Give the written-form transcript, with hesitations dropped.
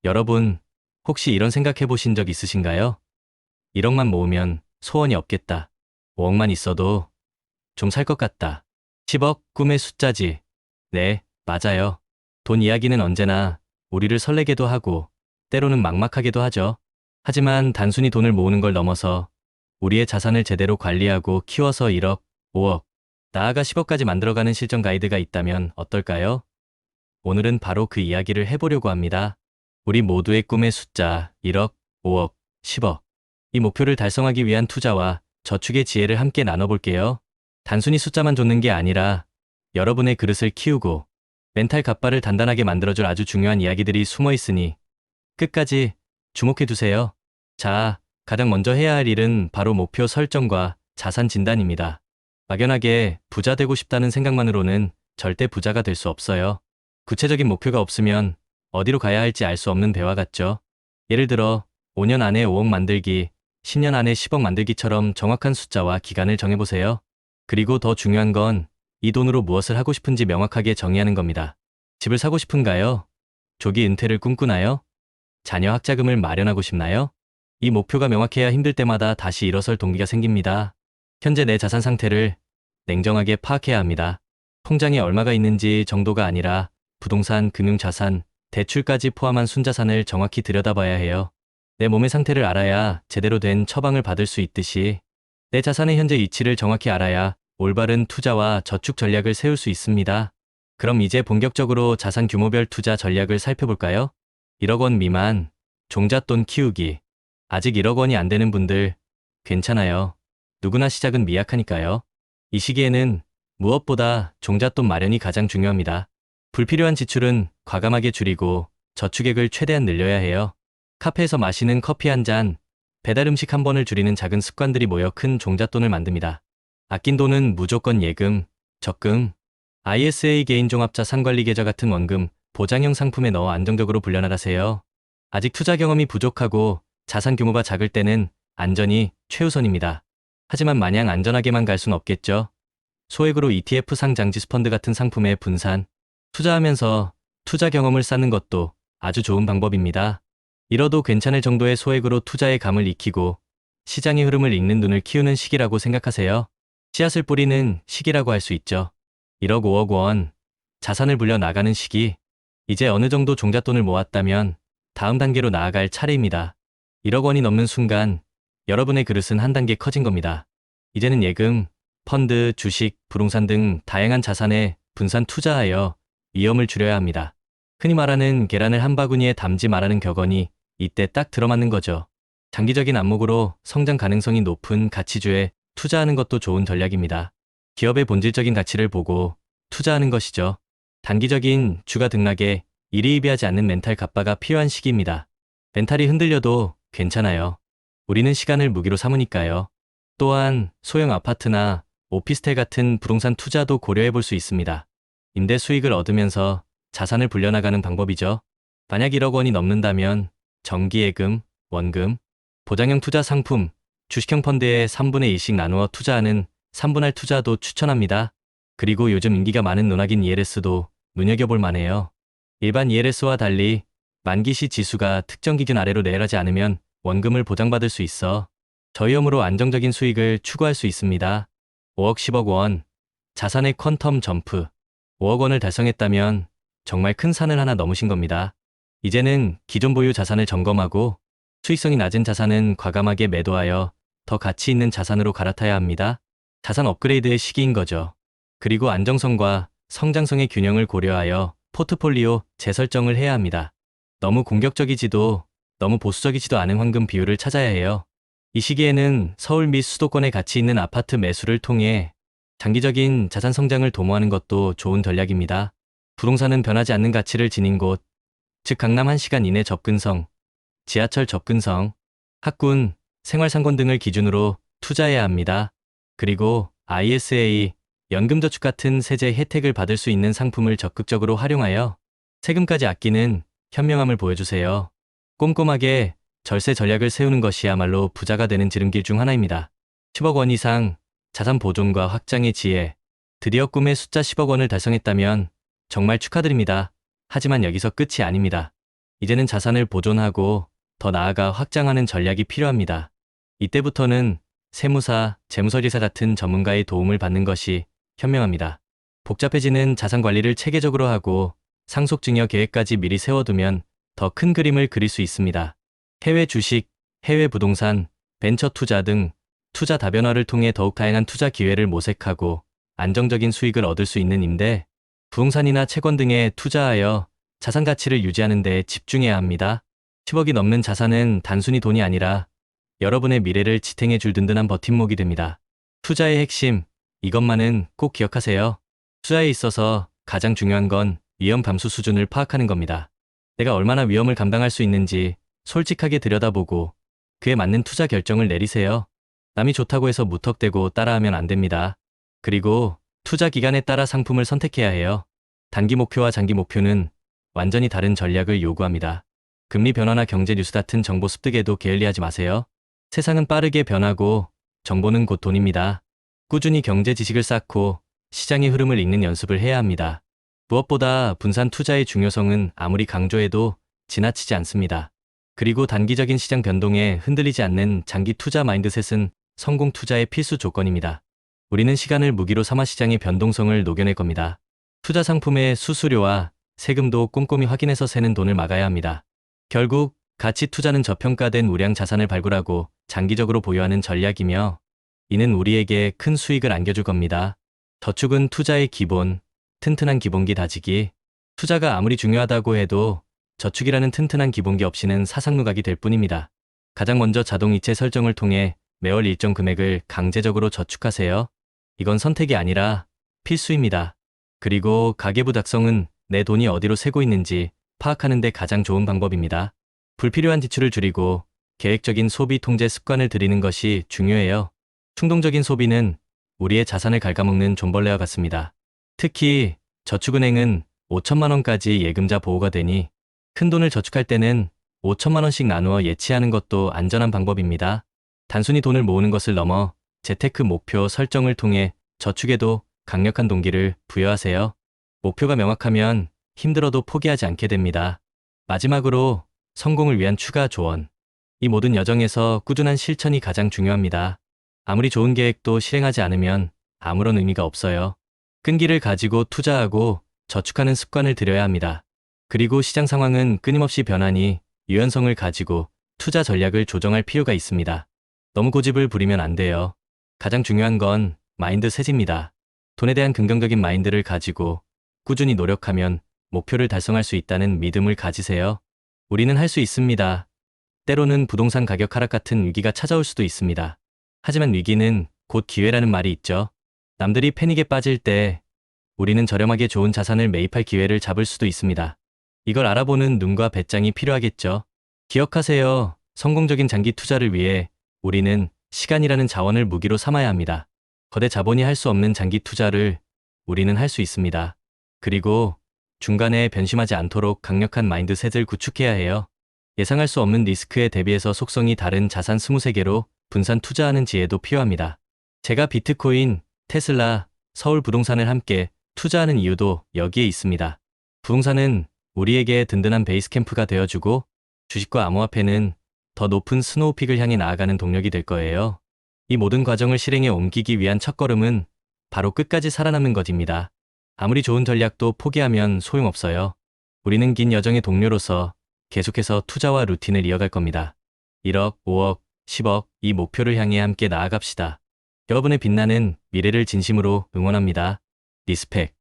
여러분, 혹시 이런 생각해 보신 적 있으신가요? 1억만 모으면 소원이 없겠다. 5억만 있어도 좀 살 것 같다. 10억, 꿈의 숫자지. 네, 맞아요. 돈 이야기는 언제나 우리를 설레게도 하고, 때로는 막막하게도 하죠. 하지만 단순히 돈을 모으는 걸 넘어서 우리의 자산을 제대로 관리하고 키워서 1억, 5억, 나아가 10억까지 만들어가는 실전 가이드가 있다면 어떨까요? 오늘은 바로 그 이야기를 해보려고 합니다. 우리 모두의 꿈의 숫자 1억, 5억, 10억. 이 목표를 달성하기 위한 투자와 저축의 지혜를 함께 나눠볼게요. 단순히 숫자만 좇는 게 아니라 여러분의 그릇을 키우고 멘탈 갑바를 단단하게 만들어줄 아주 중요한 이야기들이 숨어 있으니 끝까지 주목해 두세요. 자, 가장 먼저 해야 할 일은 바로 목표 설정과 자산 진단입니다. 막연하게 부자 되고 싶다는 생각만으로는 절대 부자가 될 수 없어요. 구체적인 목표가 없으면 어디로 가야 할지 알 수 없는 배와 같죠. 예를 들어 5년 안에 5억 만들기, 10년 안에 10억 만들기처럼 정확한 숫자와 기간을 정해보세요. 그리고 더 중요한 건 이 돈으로 무엇을 하고 싶은지 명확하게 정의하는 겁니다. 집을 사고 싶은가요? 조기 은퇴를 꿈꾸나요? 자녀 학자금을 마련하고 싶나요? 이 목표가 명확해야 힘들 때마다 다시 일어설 동기가 생깁니다. 현재 내 자산 상태를 냉정하게 파악해야 합니다. 통장에 얼마가 있는지 정도가 아니라 부동산, 금융자산, 대출까지 포함한 순자산을 정확히 들여다봐야 해요. 내 몸의 상태를 알아야 제대로 된 처방을 받을 수 있듯이 내 자산의 현재 위치를 정확히 알아야 올바른 투자와 저축 전략을 세울 수 있습니다. 그럼 이제 본격적으로 자산 규모별 투자 전략을 살펴볼까요? 1억 원 미만, 종잣돈 키우기. 아직 1억 원이 안 되는 분들, 괜찮아요. 누구나 시작은 미약하니까요. 이 시기에는 무엇보다 종잣돈 마련이 가장 중요합니다. 불필요한 지출은 과감하게 줄이고 저축액을 최대한 늘려야 해요. 카페에서 마시는 커피 한 잔, 배달 음식 한 번을 줄이는 작은 습관들이 모여 큰 종잣돈을 만듭니다. 아낀 돈은 무조건 예금, 적금, ISA 개인종합자산 관리 계좌 같은 원금, 보장형 상품에 넣어 안정적으로 불려나가세요. 아직 투자 경험이 부족하고 자산 규모가 작을 때는 안전이 최우선입니다. 하지만 마냥 안전하게만 갈 순 없겠죠. 소액으로 ETF 상장지수펀드 같은 상품에 분산, 투자하면서 투자 경험을 쌓는 것도 아주 좋은 방법입니다. 잃어도 괜찮을 정도의 소액으로 투자의 감을 익히고 시장의 흐름을 읽는 눈을 키우는 시기라고 생각하세요. 씨앗을 뿌리는 시기라고 할 수 있죠. 1억 5억 원, 자산을 불려 나가는 시기. 이제 어느 정도 종잣돈을 모았다면 다음 단계로 나아갈 차례입니다. 1억 원이 넘는 순간 여러분의 그릇은 한 단계 커진 겁니다. 이제는 예금, 펀드, 주식, 부동산 등 다양한 자산에 분산 투자하여 위험을 줄여야 합니다. 흔히 말하는 계란을 한 바구니에 담지 말라는 격언이 이때 딱 들어맞는 거죠. 장기적인 안목으로 성장 가능성이 높은 가치주에 투자하는 것도 좋은 전략입니다. 기업의 본질적인 가치를 보고 투자하는 것이죠. 단기적인 주가 등락에 일희일비하지 않는 멘탈 갑바가 필요한 시기입니다. 멘탈이 흔들려도 괜찮아요. 우리는 시간을 무기로 삼으니까요. 또한 소형 아파트나 오피스텔 같은 부동산 투자도 고려해 볼 수 있습니다. 임대 수익을 얻으면서 자산을 불려나가는 방법이죠. 만약 1억 원이 넘는다면 정기예금, 원금, 보장형 투자 상품, 주식형 펀드에 3분의 1씩 나누어 투자하는 3분할 투자도 추천합니다. 그리고 요즘 인기가 많은 논학인 ELS도 눈여겨볼 만해요. 일반 ELS와 달리 만기 시 지수가 특정 기준 아래로 내려가지 않으면 원금을 보장받을 수 있어 저위험으로 안정적인 수익을 추구할 수 있습니다. 5억 10억 원, 자산의 퀀텀 점프. 5억 원을 달성했다면 정말 큰 산을 하나 넘으신 겁니다. 이제는 기존 보유 자산을 점검하고 수익성이 낮은 자산은 과감하게 매도하여 더 가치 있는 자산으로 갈아타야 합니다. 자산 업그레이드의 시기인 거죠. 그리고 안정성과 성장성의 균형을 고려하여 포트폴리오 재설정을 해야 합니다. 너무 공격적이지도 너무 보수적이지도 않은 황금 비율을 찾아야 해요. 이 시기에는 서울 및 수도권에 가치 있는 아파트 매수를 통해 장기적인 자산 성장을 도모하는 것도 좋은 전략입니다. 부동산은 변하지 않는 가치를 지닌 곳, 즉 강남 1시간 이내 접근성, 지하철 접근성, 학군, 생활상권 등을 기준으로 투자해야 합니다. 그리고 ISA, 연금저축 같은 세제 혜택을 받을 수 있는 상품을 적극적으로 활용하여 세금까지 아끼는 현명함을 보여주세요. 꼼꼼하게 절세 전략을 세우는 것이야말로 부자가 되는 지름길 중 하나입니다. 10억 원 이상 자산 보존과 확장의 지혜. 드디어 꿈의 숫자 10억 원을 달성했다면 정말 축하드립니다. 하지만 여기서 끝이 아닙니다. 이제는 자산을 보존하고 더 나아가 확장하는 전략이 필요합니다. 이때부터는 세무사, 재무설계사 같은 전문가의 도움을 받는 것이 현명합니다. 복잡해지는 자산 관리를 체계적으로 하고 상속증여 계획까지 미리 세워두면 더 큰 그림을 그릴 수 있습니다. 해외 주식, 해외 부동산, 벤처 투자 등 투자 다변화를 통해 더욱 다양한 투자 기회를 모색하고 안정적인 수익을 얻을 수 있는 임대, 부동산이나 채권 등에 투자하여 자산 가치를 유지하는 데 집중해야 합니다. 10억이 넘는 자산은 단순히 돈이 아니라 여러분의 미래를 지탱해 줄 든든한 버팀목이 됩니다. 투자의 핵심, 이것만은 꼭 기억하세요. 투자에 있어서 가장 중요한 건 위험 감수 수준을 파악하는 겁니다. 내가 얼마나 위험을 감당할 수 있는지 솔직하게 들여다보고 그에 맞는 투자 결정을 내리세요. 남이 좋다고 해서 무턱대고 따라하면 안 됩니다. 그리고 투자 기간에 따라 상품을 선택해야 해요. 단기 목표와 장기 목표는 완전히 다른 전략을 요구합니다. 금리 변화나 경제 뉴스 같은 정보 습득에도 게을리하지 마세요. 세상은 빠르게 변하고 정보는 곧 돈입니다. 꾸준히 경제 지식을 쌓고 시장의 흐름을 읽는 연습을 해야 합니다. 무엇보다 분산 투자의 중요성은 아무리 강조해도 지나치지 않습니다. 그리고 단기적인 시장 변동에 흔들리지 않는 장기 투자 마인드셋은 성공 투자의 필수 조건입니다. 우리는 시간을 무기로 삼아 시장의 변동성을 녹여낼 겁니다. 투자 상품의 수수료와 세금도 꼼꼼히 확인해서 새는 돈을 막아야 합니다. 결국 가치 투자는 저평가된 우량 자산을 발굴하고 장기적으로 보유하는 전략이며 이는 우리에게 큰 수익을 안겨줄 겁니다. 저축은 투자의 기본, 튼튼한 기본기 다지기. 투자가 아무리 중요하다고 해도 저축이라는 튼튼한 기본기 없이는 사상누각이 될 뿐입니다. 가장 먼저 자동이체 설정을 통해 매월 일정 금액을 강제적으로 저축하세요. 이건 선택이 아니라 필수입니다. 그리고 가계부 작성은 내 돈이 어디로 새고 있는지 파악하는 데 가장 좋은 방법입니다. 불필요한 지출을 줄이고 계획적인 소비 통제 습관을 들이는 것이 중요해요. 충동적인 소비는 우리의 자산을 갉아먹는 존벌레와 같습니다. 특히 저축은행은 5천만 원까지 예금자 보호가 되니 큰 돈을 저축할 때는 5천만 원씩 나누어 예치하는 것도 안전한 방법입니다. 단순히 돈을 모으는 것을 넘어 재테크 목표 설정을 통해 저축에도 강력한 동기를 부여하세요. 목표가 명확하면 힘들어도 포기하지 않게 됩니다. 마지막으로 성공을 위한 추가 조언. 이 모든 여정에서 꾸준한 실천이 가장 중요합니다. 아무리 좋은 계획도 실행하지 않으면 아무런 의미가 없어요. 끈기를 가지고 투자하고 저축하는 습관을 들여야 합니다. 그리고 시장 상황은 끊임없이 변하니 유연성을 가지고 투자 전략을 조정할 필요가 있습니다. 너무 고집을 부리면 안 돼요. 가장 중요한 건 마인드셋입니다. 돈에 대한 긍정적인 마인드를 가지고 꾸준히 노력하면 목표를 달성할 수 있다는 믿음을 가지세요. 우리는 할 수 있습니다. 때로는 부동산 가격 하락 같은 위기가 찾아올 수도 있습니다. 하지만 위기는 곧 기회라는 말이 있죠. 남들이 패닉에 빠질 때 우리는 저렴하게 좋은 자산을 매입할 기회를 잡을 수도 있습니다. 이걸 알아보는 눈과 배짱이 필요하겠죠. 기억하세요. 성공적인 장기 투자를 위해 우리는 시간이라는 자원을 무기로 삼아야 합니다. 거대 자본이 할 수 없는 장기 투자를 우리는 할 수 있습니다. 그리고 중간에 변심하지 않도록 강력한 마인드셋을 구축해야 해요. 예상할 수 없는 리스크에 대비해서 속성이 다른 자산 23개로 분산 투자하는 지혜도 필요합니다. 제가 비트코인, 테슬라, 서울 부동산을 함께 투자하는 이유도 여기에 있습니다. 부동산은 우리에게 든든한 베이스 캠프가 되어주고 주식과 암호화폐는 더 높은 스노우픽을 향해 나아가는 동력이 될 거예요. 이 모든 과정을 실행에 옮기기 위한 첫걸음은 바로 끝까지 살아남는 것입니다. 아무리 좋은 전략도 포기하면 소용없어요. 우리는 긴 여정의 동료로서 계속해서 투자와 루틴을 이어갈 겁니다. 1억, 5억, 10억 이 목표를 향해 함께 나아갑시다. 여러분의 빛나는 미래를 진심으로 응원합니다. 리스펙.